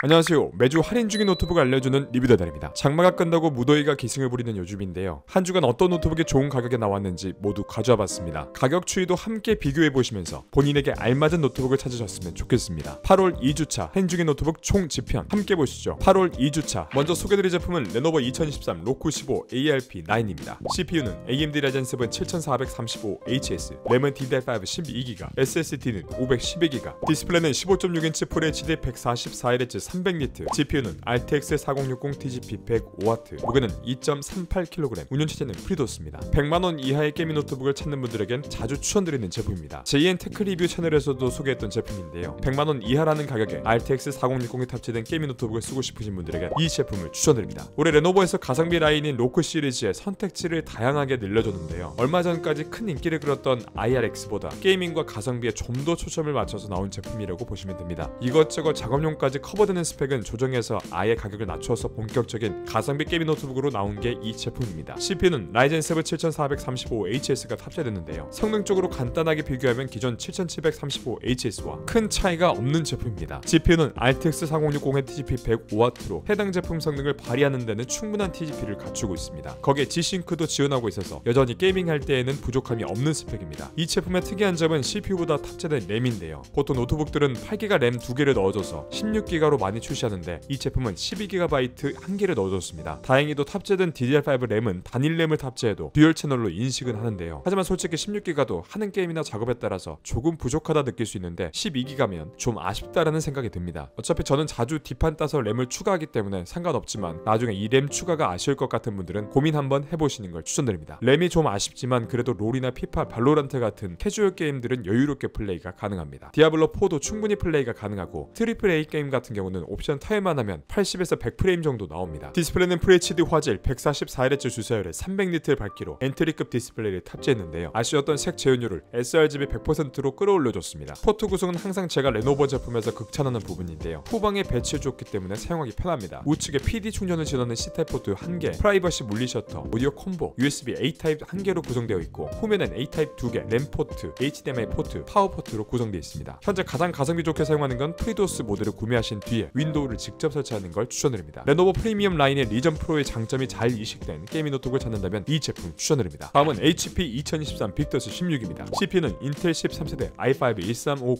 안녕하세요. 매주 할인 중인 노트북을 알려주는 리뷰더달입니다. 장마가 끝나고 무더위가 기승을 부리는 요즘인데요. 한 주간 어떤 노트북이 좋은 가격에 나왔는지 모두 가져와봤습니다. 가격 추이도 함께 비교해보시면서 본인에게 알맞은 노트북을 찾으셨으면 좋겠습니다. 8월 2주차 할인 중인 노트북 총 지편 함께 보시죠. 8월 2주차 먼저 소개드릴 제품은 레노버 2023 로쿠 15 ARP9입니다. CPU는 AMD Ryzen 7 7435HS, 램은 DDR5 12GB, SSD는 512GB, 디스플레이는 15.6인치 FHD 144Hz 300니트, GPU는 RTX 4060 TGP 105W, 무게는 2.38kg, 운영체제는 프리도스입니다. 100만원 이하의 게이밍 노트북을 찾는 분들에겐 자주 추천드리는 제품입니다. JN 테크 리뷰 채널에서도 소개했던 제품인데요. 100만원 이하라는 가격에 RTX 4060이 탑재된 게이밍 노트북을 쓰고 싶으신 분들에게 이 제품을 추천드립니다. 올해 레노버에서 가성비 라인인 로크 시리즈의 선택지를 다양하게 늘려줬는데요. 얼마 전까지 큰 인기를 끌었던 IRX보다 게이밍과 가성비에 좀 더 초점을 맞춰서 나온 제품이라고 보시면 됩니다. 이것저것 작업용까지 커버되는 스펙은 조정해서 아예 가격을 낮춰서 본격적인 가성비 게이밍 노트북으로 나온 게 이 제품입니다. CPU는 라이젠 7 7435HS가 탑재됐는데요. 성능적으로 간단하게 비교하면 기존 7735HS와 큰 차이가 없는 제품입니다. GPU는 RTX 4060의 TGP 105W로 해당 제품 성능을 발휘하는 데는 충분한 TGP를 갖추고 있습니다. 거기에 G-Sync도 지원하고 있어서 여전히 게이밍할 때에는 부족함이 없는 스펙입니다. 이 제품의 특이한 점은 CPU보다 탑재된 램인데요. 보통 노트북들은 8GB 램 2개를 넣어줘서 16GB로 많이 출시하는데 이 제품은 12GB 1개를 넣어줬습니다. 다행히도 탑재된 DDR5 램은 단일 램을 탑재해도 듀얼 채널로 인식은 하는데요. 하지만 솔직히 16GB도 하는 게임이나 작업에 따라서 조금 부족하다 느낄 수 있는데 12GB면 좀 아쉽다라는 생각이 듭니다. 어차피 저는 자주 뒷판 따서 램을 추가하기 때문에 상관없지만 나중에 이 램 추가가 아쉬울 것 같은 분들은 고민 한번 해보시는 걸 추천드립니다. 램이 좀 아쉽지만 그래도 롤이나 피파, 발로란트 같은 캐주얼 게임들은 여유롭게 플레이가 가능합니다. 디아블로4도 충분히 플레이가 가능하고 트리플 A 게임 같은 경우는 옵션 타일만 하면 80에서 100프레임 정도 나옵니다. 디스플레이는 FHD 화질 144Hz 주사율의 300니트의 밝기로 엔트리급 디스플레이를 탑재했는데요. 아쉬웠던 색 재현율을 sRGB 100%로 끌어올려줬습니다. 포트 구성은 항상 제가 레노버 제품에서 극찬하는 부분인데요. 후방에 배치해줬기 때문에 사용하기 편합니다. 우측에 PD 충전을 지원하는 C타입 포트 1개, 프라이버시 물리 셔터, 오디오 콤보, USB A타입 1개로 구성되어 있고 후면엔 A타입 2개, 램 포트, HDMI 포트, 파워 포트로 구성되어 있습니다. 현재 가장 가성비 좋게 사용하는 건 프리도스 모델을 구매하신 뒤에 윈도우를 직접 설치하는 걸 추천드립니다. 레노버 프리미엄 라인의 리전 프로의 장점이 잘 이식된 게이밍 노트북을 찾는다면 이 제품 추천드립니다. 다음은 HP 2023 빅더스 16입니다. CPU는 인텔 13세대 i5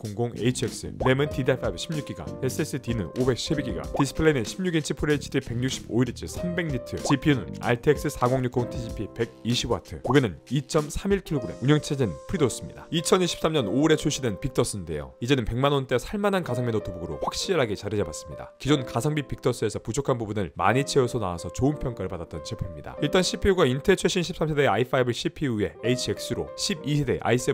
13550HX, 램은 DDR5 16GB, SSD는 512GB, 디스플레이는 16인치 FHD 165Hz 300니트, GPU는 RTX 4060 TGP 120W, 무게는 2.31kg, 운영체제는 프리도스입니다. 2023년 5월에 출시된 빅더스인데요. 이제는 100만원대 살만한 가성비 노트북으로 확실하게 자리 잡았습니다. 기존 가성비 빅더스에서 부족한 부분을 많이 채워서 나와서 좋은 평가를 받았던 제품입니다. 일단 CPU가 인텔 최신 13세대 i5 CPU의 HX로 12세대 i7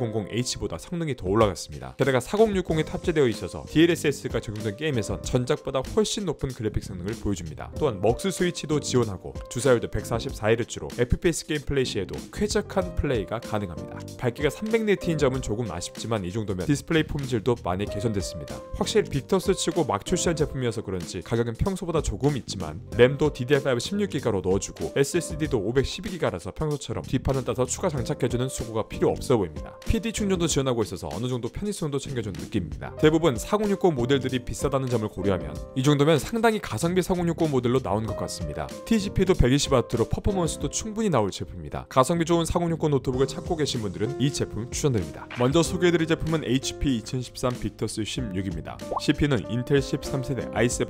12700H보다 성능이 더 올라갔습니다. 게다가 4060이 탑재되어 있어서 DLSS가 적용된 게임에선 전작보다 훨씬 높은 그래픽 성능을 보여줍니다. 또한 먹스 스위치도 지원하고 주사율도 144Hz로 FPS 게임 플레이 시에도 쾌적한 플레이가 가능합니다. 밝기가 300니트인 점은 조금 아쉽지만 이 정도면 디스플레이 품질도 많이 개선됐습니다. 확실히 빅더스 치고 막 출시한 제품이어서 그런지 가격은 평소보다 조금 있지만 램도 DDR5 16GB로 넣어주고 SSD도 512GB라서 평소처럼 뒷판을 따서 추가 장착해주는 수고가 필요 없어 보입니다. PD 충전도 지원하고 있어서 어느 정도 편의성도 챙겨준 느낌입니다. 대부분 4060 모델들이 비싸다는 점을 고려하면 이 정도면 상당히 가성비 4060 모델로 나온 것 같습니다. TGP도 120W로 퍼포먼스도 충분히 나올 제품입니다. 가성비 좋은 4060 노트북을 찾고 계신 분들은 이 제품 추천드립니다. 먼저 소개해드릴 제품은 HP 2013 빅더스 16입니다. CPU는 인텔 13세대 i7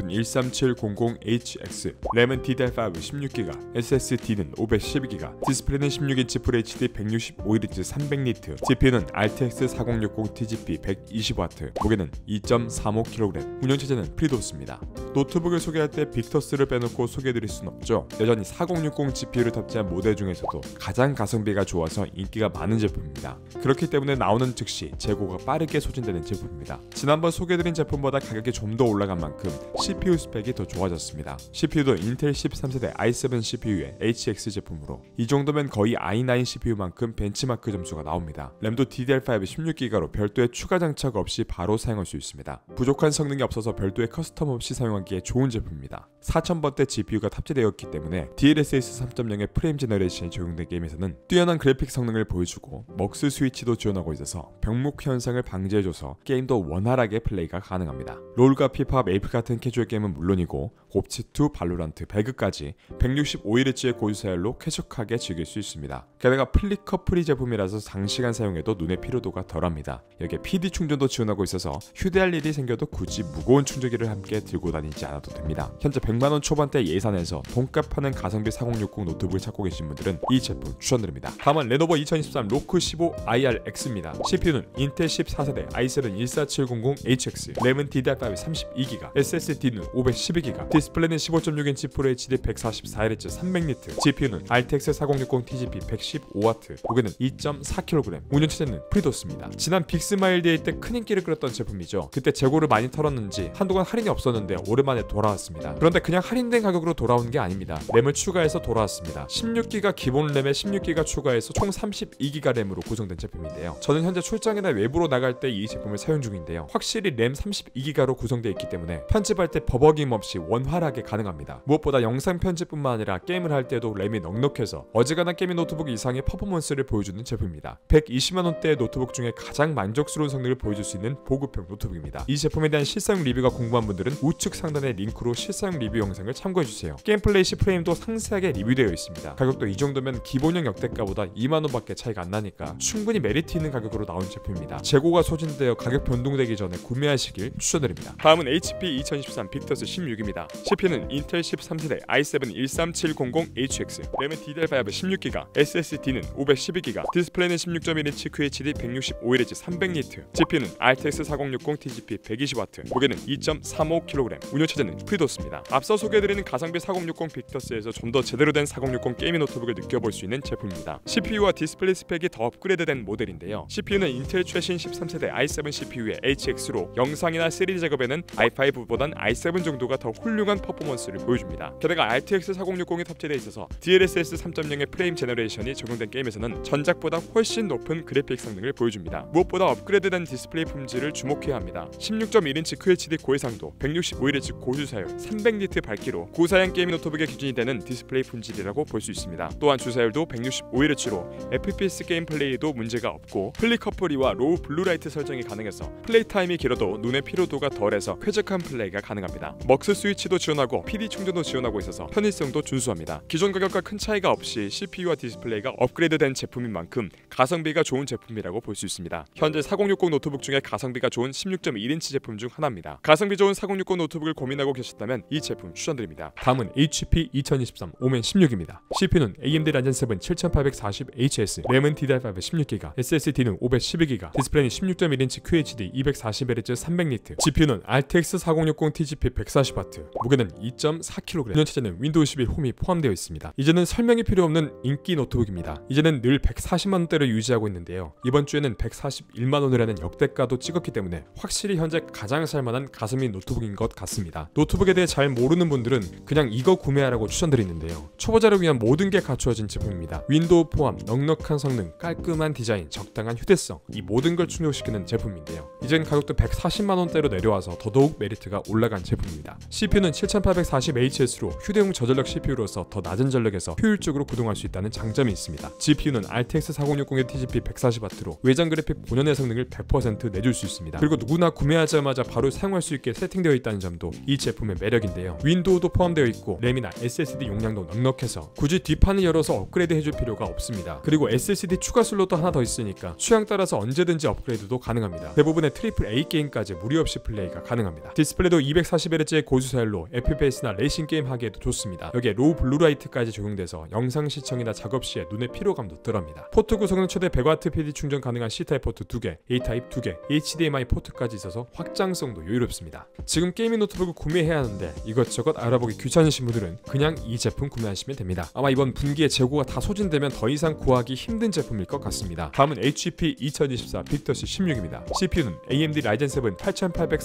13700HX, 램은 DDR5 16GB, SSD는 512GB, 디스플레이는 16인치 FHD 165Hz 300니트, GPU는 RTX 4060 TGP 120W, 무게는 2.35kg, 운영체제는 프리도스입니다. 노트북을 소개할 때 빅더스를 빼놓고 소개해드릴 순 없죠. 여전히 4060 GPU를 탑재한 모델 중에서도 가장 가성비가 좋아서 인기가 많은 제품입니다. 그렇기 때문에 나오는 즉시 재고가 빠르게 소진되는 제품입니다. 지난번 소개해드린 제품보다 가격이 좀 더 올라간 만큼 CPU 스펙이 더 좋아졌습니다. CPU도 인텔 13세대 i7 CPU의 HX 제품으로 이 정도면 거의 i9 CPU만큼 벤치마크 점수가 나옵니다. 램도 DDR5 16GB로 별도의 추가 장착 없이 바로 사용할 수 있습니다. 부족한 성능이 없어서 별도의 커스텀 없이 사용하기 사용하기에 좋은 제품입니다. 4000번대 GPU가 탑재되었기 때문에 DLSS 3.0의 프레임 제너레이션이 적용된 게임에서는 뛰어난 그래픽 성능을 보여주고 먹스 스위치도 지원하고 있어서 병목 현상을 방지해줘서 게임도 원활하게 플레이가 가능합니다. 롤과 피파, 메이플 같은 캐주얼 게임은 물론이고 옵치2, 발로란트, 배그까지 165Hz의 고주사율로 쾌적하게 즐길 수 있습니다. 게다가 플리커 프리 제품이라서 장시간 사용해도 눈의 피로도가 덜합니다. 여기에 PD 충전도 지원하고 있어서 휴대할 일이 생겨도 굳이 무거운 충전기를 함께 들고 다니지 않아도 됩니다. 현재 100만원 초반대 예산에서 돈값하는 가성비 4060 노트북을 찾고 계신 분들은 이 제품 추천드립니다. 다음은 레노버 2023 로크 15 IRX입니다. CPU는 인텔 14세대 i7 14700HX, 램은 DDR5 32GB, SSD는 512GB, 디스플레이는 15.6인치 FHD 144Hz 300니트, GPU는 RTX 4060 TGP 115W, 무게는 2.4kg, 운영체제는 프리도스입니다. 지난 빅스마일데이 때 큰 인기를 끌었던 제품이죠. 그때 재고를 많이 털었는지 한동안 할인이 없었는데 오랜만에 돌아왔습니다. 그런데 그냥 할인된 가격으로 돌아온 게 아닙니다. 램을 추가해서 돌아왔습니다. 16GB 기본 램에 16GB 추가해서 총 32GB 램으로 구성된 제품인데요. 저는 현재 출장이나 외부로 나갈 때 이 제품을 사용 중인데요. 확실히 램 32GB로 구성되어 있기 때문에 편집할 때 버벅임 없이 원활하게 가능합니다. 무엇보다 영상 편집뿐만 아니라 게임을 할 때도 램이 넉넉해서 어지간한 게이밍 노트북 이상의 퍼포먼스를 보여주는 제품입니다. 120만원대의 노트북 중에 가장 만족스러운 성능을 보여줄 수 있는 보급형 노트북입니다. 이 제품에 대한 실사용 리뷰가 궁금한 분들은 우측 상단의 링크로 실사용 리뷰 영상을 참고해주세요. 게임 플레이 시 프레임도 상세하게 리뷰되어 있습니다. 가격도 이 정도면 기본형 역대가보다 2만원밖에 차이가 안 나니까 충분히 메리트 있는 가격으로 나온 제품입니다. 재고가 소진되어 가격 변동되기 전에 구매하시길 추천드립니다. 다음은 HP 2013 빅터스 16입니다. CPU는 인텔 13세대 i7 13700HX, 램은 DDR5 16GB, SSD는 512GB, 디스플레이는 16.1인치 QHD 165Hz 300니트, GPU는 RTX 4060 TGP 120W, 무게는 2.35kg, 운영체제는 프리도스입니다. 앞서 소개해드리는 가성비 4060 빅터스에서 좀 더 제대로 된 4060 게이밍 노트북을 느껴볼 수 있는 제품입니다. CPU와 디스플레이 스펙이 더 업그레이드된 모델인데요. CPU는 인텔 최신 13세대 i7 CPU의 HX로 영상이나 3D 작업에는 i5보단 i7 정도가 더 훌륭한 퍼포먼스를 보여줍니다. 게다가 RTX 4060이 탑재되어 있어서 DLSS 3.0의 프레임 제너레이션이 적용된 게임에서는 전작보다 훨씬 높은 그래픽 성능을 보여줍니다. 무엇보다 업그레이드된 디스플레이 품질을 주목해야 합니다. 16.1인치 QHD 고해상도, 165Hz 고주사율, 300니트 밝기로 고사양 게이밍 노트북의 기준이 되는 디스플레이 품질이라고 볼 수 있습니다. 또한 주사율도 165Hz로 FPS 게임 플레이도 문제가 없고 플리커플리와 로우 블루라이트 설정이 가능해서 플레이 타임이 길어도 눈의 피로도가 덜해서 쾌적한 플레이가 가능합니다. 먹스 스위치도 지원하고 PD 충전도 지원하고 있어서 편의성도 준수합니다. 기존 가격과 큰 차이가 없이 CPU와 디스플레이가 업그레이드된 제품인 만큼 가성비가 좋은 제품이라고 볼 수 있습니다. 현재 4060 노트북 중에 가성비가 좋은 16.1인치 제품 중 하나입니다. 가성비 좋은 4060 노트북을 고민하고 계셨다면 이 제품 추천드립니다. 다음은 HP 2023 오멘 16입니다. CPU는 AMD 라젠 7 7840HS, 램은 DDR5 16GB, SSD는 512GB, 디스플레이는 16.1인치 QHD 240Hz 300니트, GPU는 RTX 4060 TGP 140W, 무게는 2.4kg, 운영체제는 윈도우 11 홈이 포함되어 있습니다. 이제는 설명이 필요 없는 인기 노트북입니다. 이제는 늘 140만원대를 유지하고 있는데요. 이번 주에는 141만원이라는 역대가도 찍었기 때문에 확실히 현재 가장 살만한 가성비 노트북인 것 같습니다. 노트북에 대해 잘 모르는 분들은 그냥 이거 구매하라고 추천드리는데요. 초보자를 위한 모든 게 갖추어진 제품입니다. 윈도우 포함, 넉넉한 성능, 깔끔한 디자인, 적당한 휴대성, 이 모든 걸 충족시키는 제품인데요. 이젠 가격도 140만원대로 내려와서 더더욱 메리트가 올라간 제품입니다. CPU는 7840HS로 휴대용 저전력 CPU로서 더 낮은 전력에서 효율적으로 구동할 수 있다는 장점이 있습니다. GPU는 RTX 4060의 TGP 140W로 외장 그래픽 본연의 성능을 100% 내줄 수 있습니다. 그리고 누구나 구매하자마자 바로 사용할 수 있게 세팅되어 있다는 점도 이 제품의 매력인데요. 윈도우도 포함되어 있고 램이나 SSD 용량도 넉넉해서 굳이 뒷판을 열어서 업그레이드 해줄 필요가 없습니다. 그리고 SSD 추가 슬롯도 하나 더 있으니까 취향 따라서 언제든지 업그레이드도 가능합니다. 대부분의 AAA 게임까지 무리 없이 플레이가 가능합니다. 디스플레이도 240Hz의 고주사율로 FPS나 레이싱 게임 하기에도 좋습니다. 여기에 로우 블루라이트까지 적용돼서 영상 시청이나 작업 시에 눈의 피로감도 덜합니다. 포트 구성은 최대 100W PD 충전 가능한 C타입 포트 2개, A타입 2개, HDMI 포트까지 있어서 확장성도 여유롭습니다. 지금 게이밍 노트북을 구매해야 하는데 이것저것 알아보기 귀찮으신 분들은 그냥 이 제품 구매하시면 됩니다. 아마 이번 분기에 재고가 다 소진되면 더 이상 구하기 힘든 제품일 것 같습니다. 다음은 HP 2024 빅터스 16입니다. CPU는 AMD 라이젠 7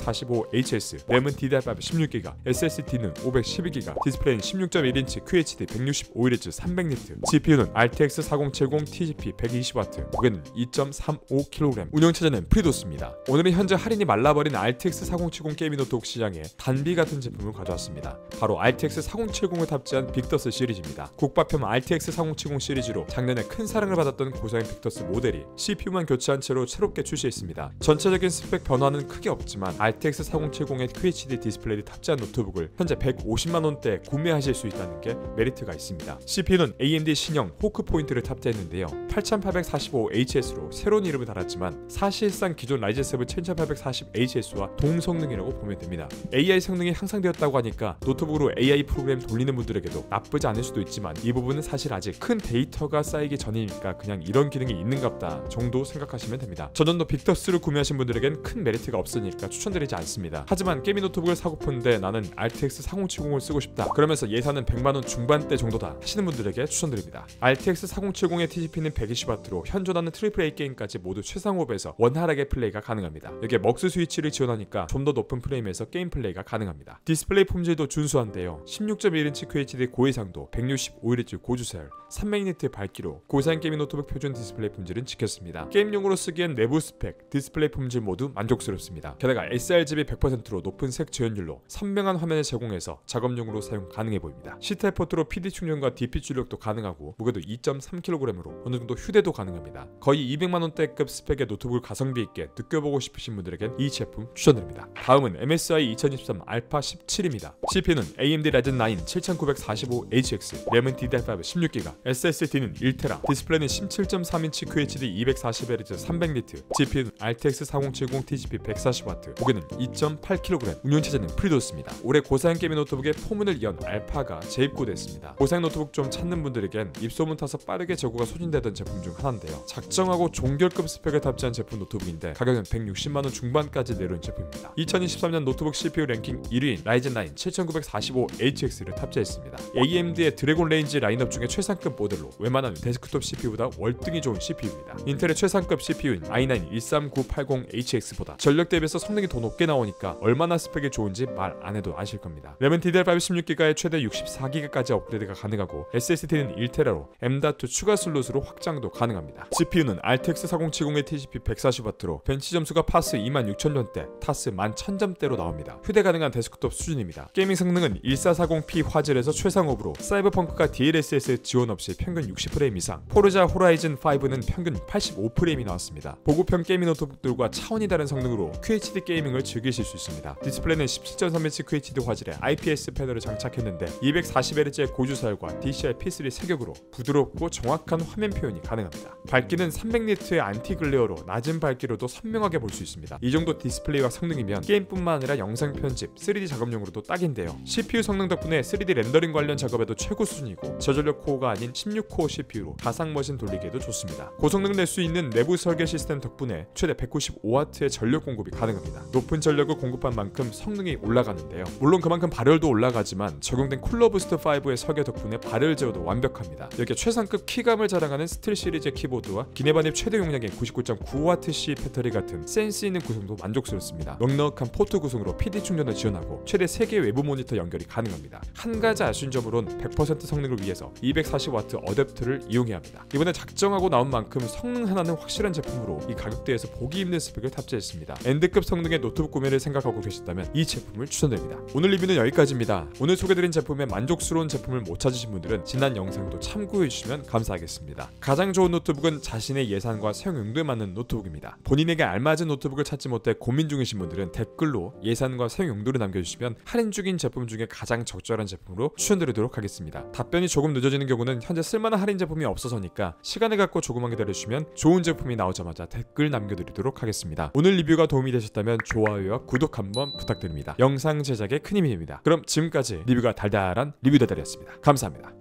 8845HS, 램은 DDR5 16GB, SSD는 512GB, 디스플레이는 16.1인치 QHD 165Hz 300니트, GPU는 RTX 4070 TGP 120W, 무게는 2.35kg, 운영체제는 프리도스입니다. 오늘은 현재 할인이 말라버린 RTX 4070 게이밍 노트북 시장에 단비 같은 제품을 가져왔습니다. 바로 RTX 4070을 탑재한 빅터스 시리즈입니다. 국밥형 RTX 4070 시리즈로 작년에 큰 사랑을 받았던 고사양 빅터스 모델이 CPU만 교체한 채로 새롭게 출시했습니다. 전체적인 스펙 변화는 크게 없지만 RTX 4070의 QHD 디스플레이를 탑재한 노트북을 현재 150만원대에 구매하실 수 있다는 게 메리트가 있습니다. CPU는 AMD 신형 호크 포인트를 탑재했는데요. 8845HS로 새로운 이름을 달았지만 사실상 기존 라이젠 7 7840HS와 동성능이라고 보면 됩니다. AI 성능이 향상되었다고 하니까 노트북으로 AI 프로그램 돌리는 분들에게도 나쁘지 않을 수도 있지만 이 부분은 사실 아직 큰 데이터가 쌓이기 전이니까 그냥 이런 기능이 있는갑다 정도 생각하시면 됩니다. 전년도 빅터스를 구매하신 분들에겐 큰 메리트가 없으니까 추천드리지 않습니다. 하지만 게이밍 노트북을 사고픈데 나는 RTX 4070을 쓰고 싶다 그러면서 예산은 100만원 중반대 정도다 하시는 분들에게 추천드립니다. RTX 4070의 TGP는 120W로 현존하는 AAA 게임까지 모두 최상호흡에서 원활하게 플레이가 가능합니다. 여기에 먹스 스위치를 지원하니까 좀 더 높은 프레임에서 게임 플레이가 가능합니다. 디스플레이 품질도 준수한데요. 16.1인치 QHD 고해상도, 165Hz 고주설, 300니트 밝기로 고사양 게이밍 노트북 표준 디스플레이 품질은 지켰습니다. 게임용으로 쓰기엔 내부 스펙, 디스플레이 품질 모두 만족스럽습니다. 게다가 sRGB 100%로 높은 색 재현율로 선명한 화면을 제공해서 작업용으로 사용 가능해 보입니다. C타입 포트로 PD 충전과 DP 출력도 가능하고 무게도 2.3kg으로 어느 정도 휴대도 가능합니다. 거의 200만원대급 스펙의 노트북을 가성비 있게 느껴보고 싶으신 분들에겐 이 제품 추천드립니다. 다음은 MSI 2023 알파 17입니다. CPU는 AMD Ryzen 9 7945HX, 램은 DDR5 16GB, SSD는 1TB, 디스플레이는 17.3인치 QHD 240Hz 300니트, GPU는 RTX 4070 TGP 140W, 무게는 2.8kg, 운영체제는 프리도스입니다. 올해 고사양 게이밍 노트북에 포문을 연 알파가 재입고됐습니다. 고사양 노트북 좀 찾는 분들에겐 입소문 타서 빠르게 재고가 소진되던 제품 중 하나인데요. 작정하고 종결급 스펙을 탑재한 제품 노트북인데 가격은 160만원 중반까지 내려온 제품입니다. 2023년 노트북 CPU 랭킹 1위인 라이젠 9 7945HX를 탑재했습니다. AMD의 드래곤 레인지 라인업 중에 최상급 모델로 웬만한 데스크톱 CPU보다 월등히 좋은 CPU입니다. 인텔의 최상급 CPU인 i9 13980HX보다 전력 대비해서 성능이 더 높게 나오니까 얼마나 스펙이 좋은지 말 안해도 아실 겁니다. 램은 DDR5 16GB에 최대 64GB까지 업그레이드가 가능하고 SSD는 1TB로 M.2 추가 슬롯으로 확장도 가능합니다. GPU는 RTX 4070의 TGP 140W로 벤치 점수가 파스 26000점대, 타스 11000점대로 나옵니다. 휴대 가능한 데스크톱 수준입니다. 게이밍 성능은 1440p 화질에서 최상호흡으로 사이버펑크가 DLSS 지원 없이 평균 60프레임 이상, 포르자 호라이즌 5는 평균 85프레임이 나왔습니다. 보급형 게이밍 노트북들과 차원이 다른 성능으로 QHD 게이밍을 즐기실 수 있습니다. 디스플레이는 17.3인치 QHD 화질에 IPS 패널을 장착했는데 240Hz의 고주설과 DCI-P3 세격으로 부드럽고 정확한 화면 표현이 가능합니다. 밝기는 300니트의 안티 글레어로 낮은 밝기로도 선명하게 볼 수 있습니다. 이 정도 디스플레이와 성능이면 게임뿐만 아니라 영상 편집, 3D 작업용으로도 딱인데요. CPU 성능 덕분에 3D 렌더링 관련 작업에도 최고 수준이고 저전력 코어가 아닌 16코어 CPU로 가상 머신 돌리기에도 좋습니다. 고성능 낼 수 있는 내부 설계 시스템 덕분에 최대 195W의 전력 공급이 가능합니다. 높은 전력을 공급한 만큼 성능이 올라가는데요. 물론 그만큼 발열도 올라가지만 적용된 쿨러 부스트 5의 설계 덕분에 발열 제어도 완벽합니다. 이렇게 최상급 키감을 자랑하는 스틸 시리즈의 키보드와 기내반입 최대 용량의 99.9Wc 배터리 같은 센스 있는 구성도 만족스럽습니다. 넉넉한 포트 구성으로 PD 충전을 지원하고 최대 3개 외부 모니터 연결이 가능합니다. 한 가지 아쉬운 점으론 100% 성능을 위해서 240W 어댑터를 이용해야 합니다. 이번에 작정하고 나온 만큼 성능 하나는 확실한 제품으로 이 가격대에서 보기 힘든 스펙을 탑재했습니다. 엔드급 성능의 노트북 구매를 생각하고 계시다면 이 제품을 추천드립니다. 오늘 리뷰는 여기까지입니다. 오늘 소개드린 제품에 만족스러운 제품을 못 찾으신 분들은 지난 영상도 참고해주시면 감사하겠습니다. 가장 좋은 노트북은 자신의 예산과 사용 용도에 맞는 노트북입니다. 본인에게 알맞은 노트북을 찾지 못해 고민 중이신 분들은 댓글로 예산과 사용 용도를 남겨주시면 할인 중인 제품 중에 가장 적절한 제품으로 추천드리도록 하겠습니다. 답변이 조금 늦어지는 경우는 현재 쓸만한 할인 제품이 없어서니까 시간을 갖고 조금만 기다려주시면 좋은 제품이 나오자마자 댓글 남겨드리도록 하겠습니다. 오늘 리뷰가 도움이 되셨다면 좋아요와 구독 한번 부탁드립니다. 영상 제작에 큰 힘이 됩니다. 그럼 지금까지 리뷰가 달달한 리뷰다달이었습니다. 감사합니다.